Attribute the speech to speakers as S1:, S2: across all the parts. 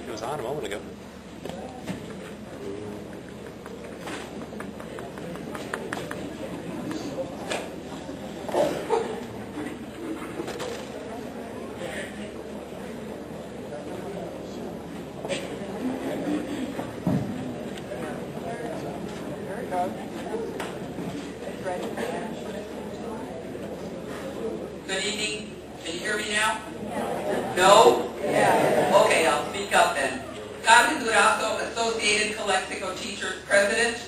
S1: It was on a moment ago.
S2: Good evening. Can you hear me now? No? Yeah. Okay, I'll speak up then. Carmen Durazo, Associated Calexico Teachers President.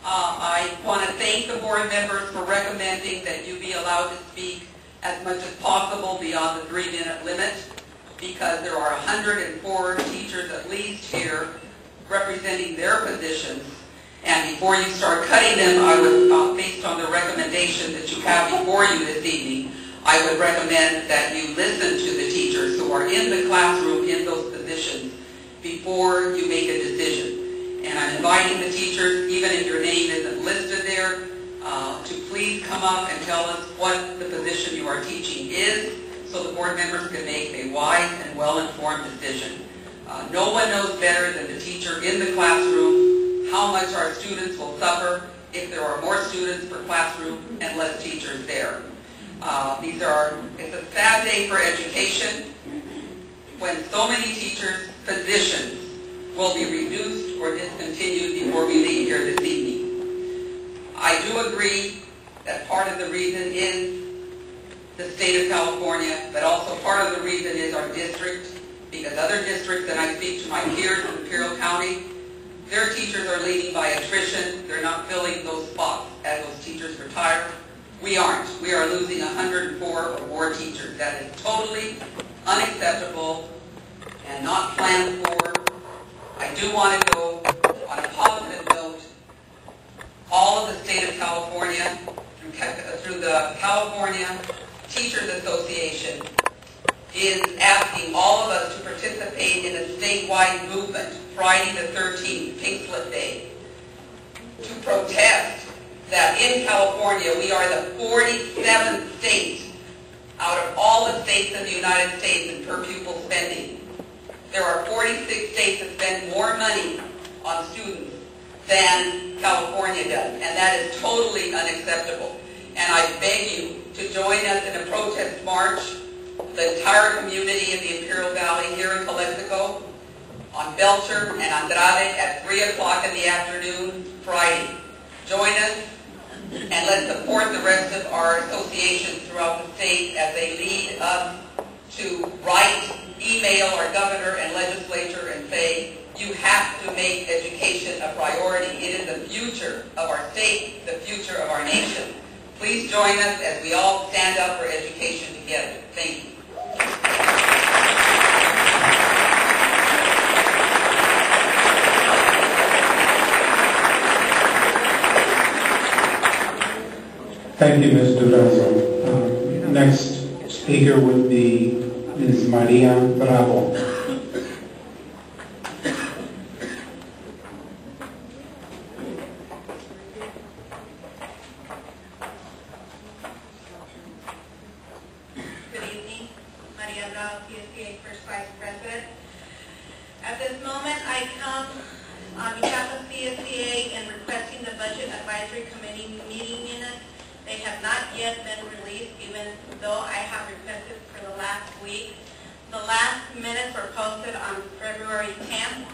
S2: I want to thank the board members for recommending that you be allowed to speak as much as possible beyond the 3-minute limit, because there are 104 teachers at least here representing their positions. And before you start cutting them, I would, based on the recommendation that you have before you this evening, I would recommend that you listen to the teachers who are in the classroom in those positions before you make a decision. And I'm inviting the teachers, even if your name isn't listed there, to please come up and tell us what the position you are teaching is, so the board members can make a wise and well-informed decision. No one knows better than the teacher in the classroom how much our students will suffer if there are more students per classroom and less teachers there. It's a sad day for education when so many teachers' positions will be reduced or discontinued before we leave here this evening. I do agree that part of the reason is the state of California, but also part of the reason is our district, because other districts, and I speak to my peers in Imperial County, their teachers are leaving by attrition. They're not filling those spots as those teachers retire. We aren't. We are losing 104 or more teachers. That is totally unacceptable and not planned for. I do want to go on a positive note. All of the state of California, through the California Teachers Association, is asking all of us to participate in a statewide movement, Friday the 13th, Pink Slip Day, to protest that in California we are the 47th state out of all the states in the United States in per pupil spending. There are 46 states that spend more money on students than California does, and that is totally unacceptable. And I beg you to join us in a protest march, the entire community in the Imperial Valley here in Calexico, on Belcher and Andrade at 3 o'clock in the afternoon, Friday. Join us, and let's support the rest of our associations throughout the state as they lead us to write, email our governor and legislature and say, you have to make education a priority. It is the future of our state, the future of our nation. Please join us as we all stand up for education together. Thank you.
S3: Thank you, Ms. Durazo. Next speaker would be Ms. Maria Bravo.
S4: Good evening. Maria Bravo, PSPA First Vice President. At this moment, I come on behalf of CSPA in requesting the Budget Advisory Committee meeting minutes. They have not yet been released, even though I have requested for the last week. The last minutes were posted on February 10th.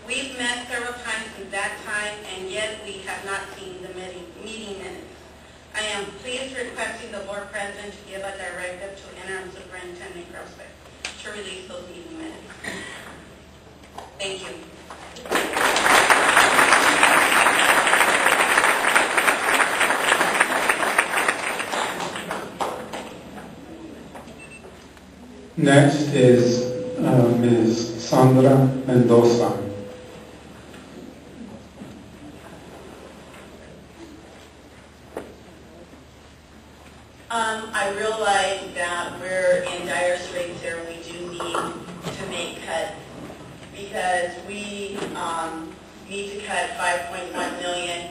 S4: We've met several times since that time, and yet we have not seen the meeting minutes. I am pleased requesting the board president to give a directive to interim superintendent Grosbeck to release those meeting minutes. Thank you.
S3: Next is Ms. Sandra Mendoza.
S1: I realize that we're in dire straits here and we do need to make cuts because we need to cut $5.1 million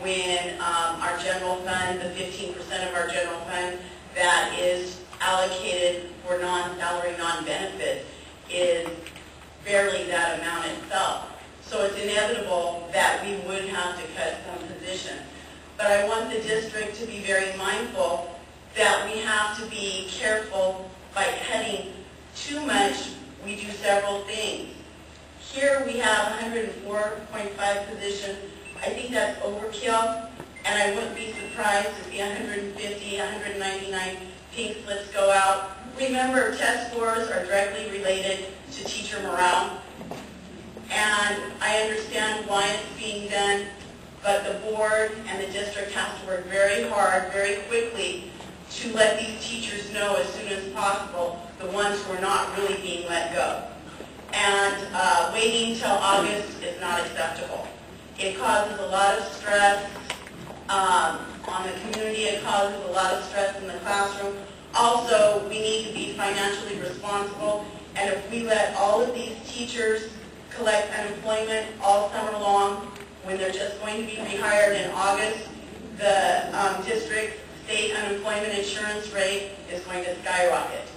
S1: when our general fund, the 15% of our general fund that is allocated for non-salary, non-benefits is barely that amount itself. So it's inevitable that we would have to cut some positions. But I want the district to be very mindful that we have to be careful by cutting too much. We do several things. Here we have 104.5 positions. I think that's overkill, and I wouldn't be surprised to see 150, 199 pink slips go out. Remember, test scores are directly related to teacher morale, and I understand why it's being done, but the board and the district has to work very hard, very quickly, to let these teachers know as soon as possible, the ones who are not really being let go. And waiting till August is not acceptable. It causes a lot of stress on the community. It causes a lot of stress in the classroom. Also, we need to be financially responsible, and if we let all of these teachers collect unemployment all summer long, when they're just going to be rehired in August, the district state unemployment insurance rate is going to skyrocket.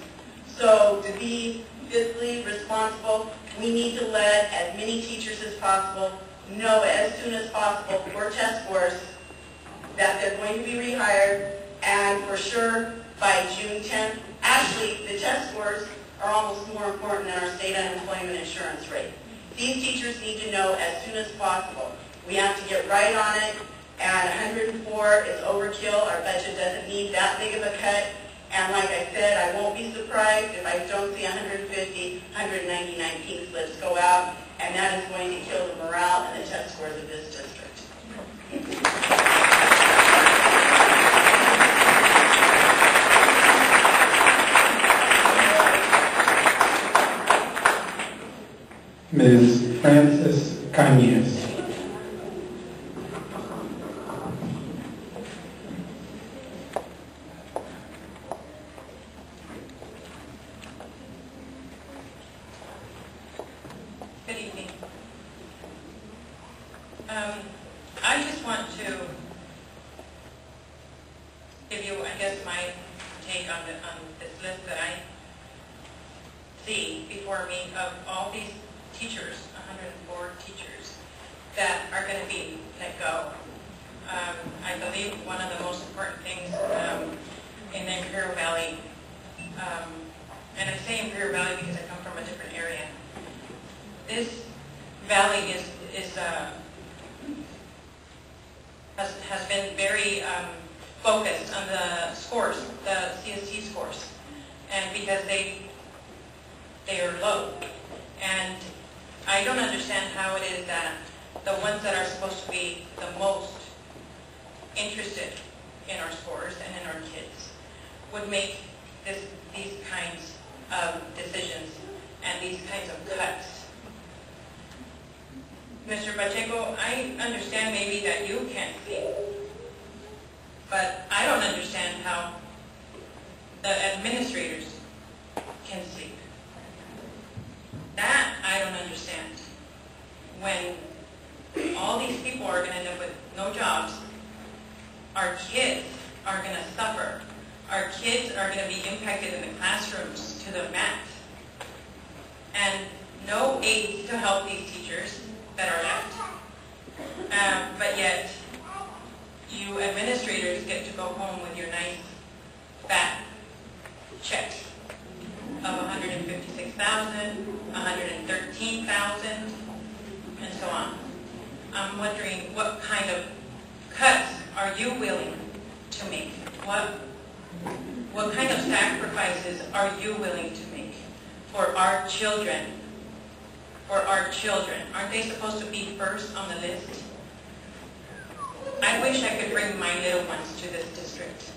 S1: So to be fiscally responsible, we need to let as many teachers as possible know as soon as possible for test scores that they're going to be rehired, and for sure by June 10th. Actually, the test scores are almost more important than our state unemployment insurance rate. These teachers need to know as soon as possible. We have to get right on it, and 104 is overkill. Our budget doesn't need that big of a cut. And like I said, I won't be surprised if I don't see 150, 199 pink slips go out, and that is going to kill the morale and the test scores of this district.
S3: Ms. Frances Cañez.
S5: Good evening. I just want to give you, I guess, my take on this list that I see before me of all these teachers, 104 teachers, that are going to be let go. I believe one of the most important things in the Imperial Valley, and I say Imperial Valley because I come from a different area. This valley has been very focused on the scores, the CST scores, and because they are low. And I don't understand how it is that the ones that are supposed to be the most interested in our scores and in our kids would make these kinds of decisions and these kinds of cuts. Mr. Pacheco, I understand maybe that you can't sleep, but I don't understand how the administrators can sleep. That I don't understand. When all these people are going to end up with no jobs, our kids are going to suffer. Our kids are going to be impacted in the classrooms to the max. And no aid to help these teachers that are left. But yet, you administrators get to go home with your nice fat checks of $156,000, $113,000, and so on. I'm wondering what kind of cuts are you willing to make? What kind of sacrifices are you willing to make for our children? For our children. Aren't they supposed to be first on the list? I wish I could bring my little ones to this district.